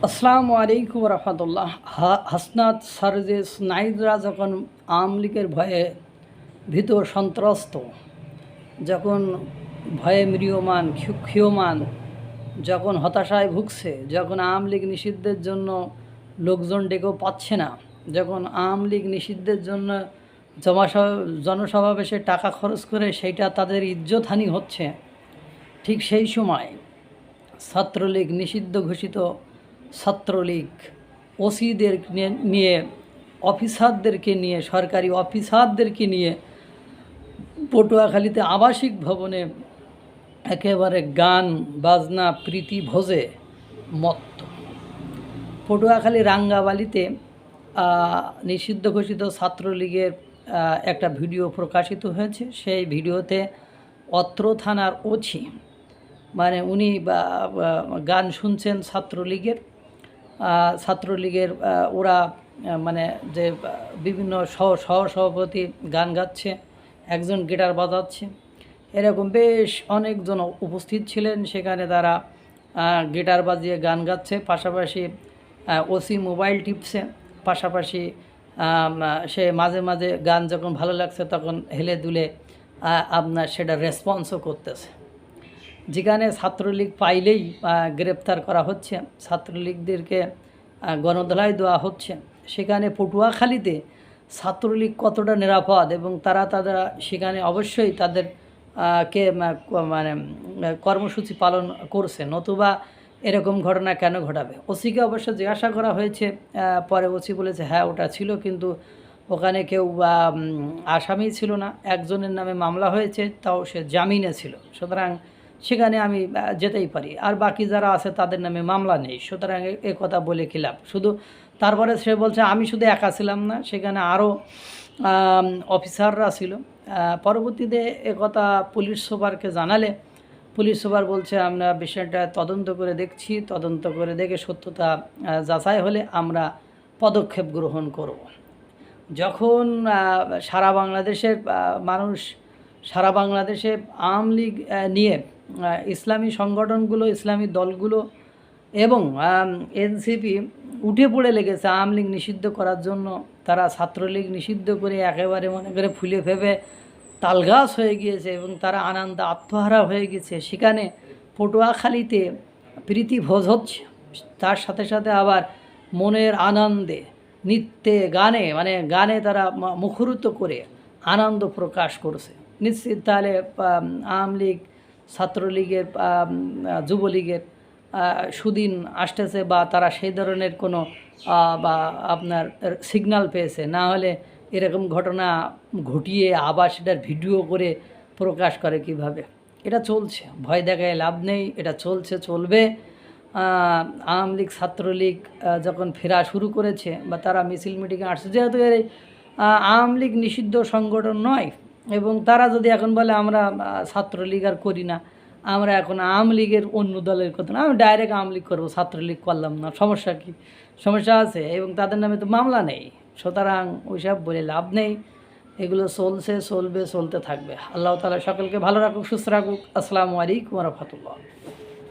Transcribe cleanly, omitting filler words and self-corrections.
আসসালামু আলাইকুম রহমতুল্লাহ। হাসনাত সারজেস নাইদরা যখন আওয়ামী লীগের ভয়ে ভীত সন্ত্রস্ত, যখন ভয়ে ম্রিয়মান ক্ষীয়মান, যখন হতাশায় ভুগছে, যখন আওয়ামী লীগ নিষিদ্ধের জন্য লোকজন ডেকেও পাচ্ছে না, যখন আওয়ামী লীগ নিষিদ্ধের জন্য জনসমাবেশে টাকা খরচ করে সেইটা তাদের ইজ্জতহানি হচ্ছে, ঠিক সেই সময় ছাত্রলীগ নিষিদ্ধ ঘোষিত ছাত্রলীগ ওসিদের নিয়ে অফিসারদেরকে নিয়ে সরকারি অফিসারদেরকে নিয়ে পটুয়াখালীতে আবাসিক ভবনে একেবারে গান বাজনা প্রীতি ভোজে মত্ত। পটুয়াখালী রাঙ্গাবালিতে নিষিদ্ধ ঘোষিত ছাত্রলীগের একটা ভিডিও প্রকাশিত হয়েছে। সেই ভিডিওতে অত্র থানার ওসি মানে উনি গান শুনছেন ছাত্রলীগের ওরা মানে যে বিভিন্ন সহসভাপতি গান গাচ্ছে, একজন গিটার বাজাচ্ছে, এরকম বেশ অনেকজন উপস্থিত ছিলেন সেখানে। তারা গিটার বাজিয়ে গান গাচ্ছে, পাশাপাশি ওসি মোবাইল টিপছে, পাশাপাশি সে মাঝে মাঝে গান যখন ভালো লাগছে তখন হেলে দুলে আপনার সেটা রেসপন্সও করতেছে। যেখানে ছাত্রলীগ পাইলেই গ্রেপ্তার করা হচ্ছে, ছাত্রলীগদেরকে গণধোলাই দেওয়া হচ্ছে, সেখানে পটুয়াখালীতে ছাত্রলীগ কতটা নিরাপদ এবং তারা সেখানে অবশ্যই তাদের কে মানে কর্মসূচি পালন করছে, নতুবা এরকম ঘটনা কেন ঘটাবে। ওসিকে অবশ্য জিজ্ঞাসা করা হয়েছে, পরে ওসি বলেছে হ্যাঁ ওটা ছিল, কিন্তু ওখানে কেউ আসামি ছিল না, একজনের নামে মামলা হয়েছে, তাও সে জামিনে ছিল, সুতরাং সেখানে আমি যেতেই পারি, আর বাকি যারা আছে তাদের নামে মামলা নেই, সুতরাং এ কথা বলে কী লাভ। শুধু তারপরে সে বলছে আমি শুধু একা ছিলাম না, সেখানে আরও অফিসাররা ছিল। পরবর্তীতে একথা পুলিশ সুপারকে জানালে পুলিশ সুপার বলছে আমরা বিষয়টা তদন্ত করে দেখছি, তদন্ত করে দেখে সত্যতা যাচাই হলে আমরা পদক্ষেপ গ্রহণ করব। যখন সারা বাংলাদেশের মানুষ, সারা বাংলাদেশে আওয়ামী লীগ নিয়ে ইসলামী সংগঠনগুলো, ইসলামী দলগুলো এবং এনসিপি উঠে পড়ে লেগেছে আওয়ামী লীগ নিষিদ্ধ করার জন্য, তারা ছাত্রলীগ নিষিদ্ধ করে একেবারে মনে করে ফুলে ফেপে তালগাছ হয়ে গিয়েছে এবং তারা আনন্দে আত্মহারা হয়ে গেছে, সেখানে পটুয়াখালীতে প্রীতি ভোজ হচ্ছে, তার সাথে সাথে আবার মনের আনন্দে নৃত্যে গানে মানে গানে তারা মুখরিত করে আনন্দ প্রকাশ করছে। নিশ্চিত তাহলে আওয়ামী লীগ, ছাত্রলীগের, যুবলীগের সুদিন আসতেছে বা তারা সেই ধরনের কোনো বা আপনার সিগন্যাল পেয়েছে, না হলে এরকম ঘটনা ঘটিয়ে আবার সেটার ভিডিও করে প্রকাশ করে কিভাবে। এটা চলছে, ভয় দেখায় লাভ নেই, এটা চলছে, চলবে। আওয়ামী লীগ ছাত্রলীগ যখন ফেরা শুরু করেছে বা তারা মিছিল মিটিংয়ে আসছে, যেহেতু আওয়ামী লীগ নিষিদ্ধ সংগঠন নয়, এবং তারা যদি এখন বলে আমরা ছাত্রলীগ আর করি না, আমরা এখন আওয়ামী লীগের অন্য দলের কথা না, আমি ডাইরেক্ট আওয়ামী লীগ করবো, ছাত্রলীগ করলাম না, সমস্যা কি? সমস্যা আছে, এবং তাদের নামে তো মামলা নেই, সুতরাং ওইসব বলে লাভ নেই। এগুলো চলছে, চলবে, চলতে থাকবে। আল্লাহ তাআলা সকলকে ভালো রাখুক, সুস্থ রাখুক। আসসালামু আলাইকুম ওয়া রাহমাতুল্লাহ।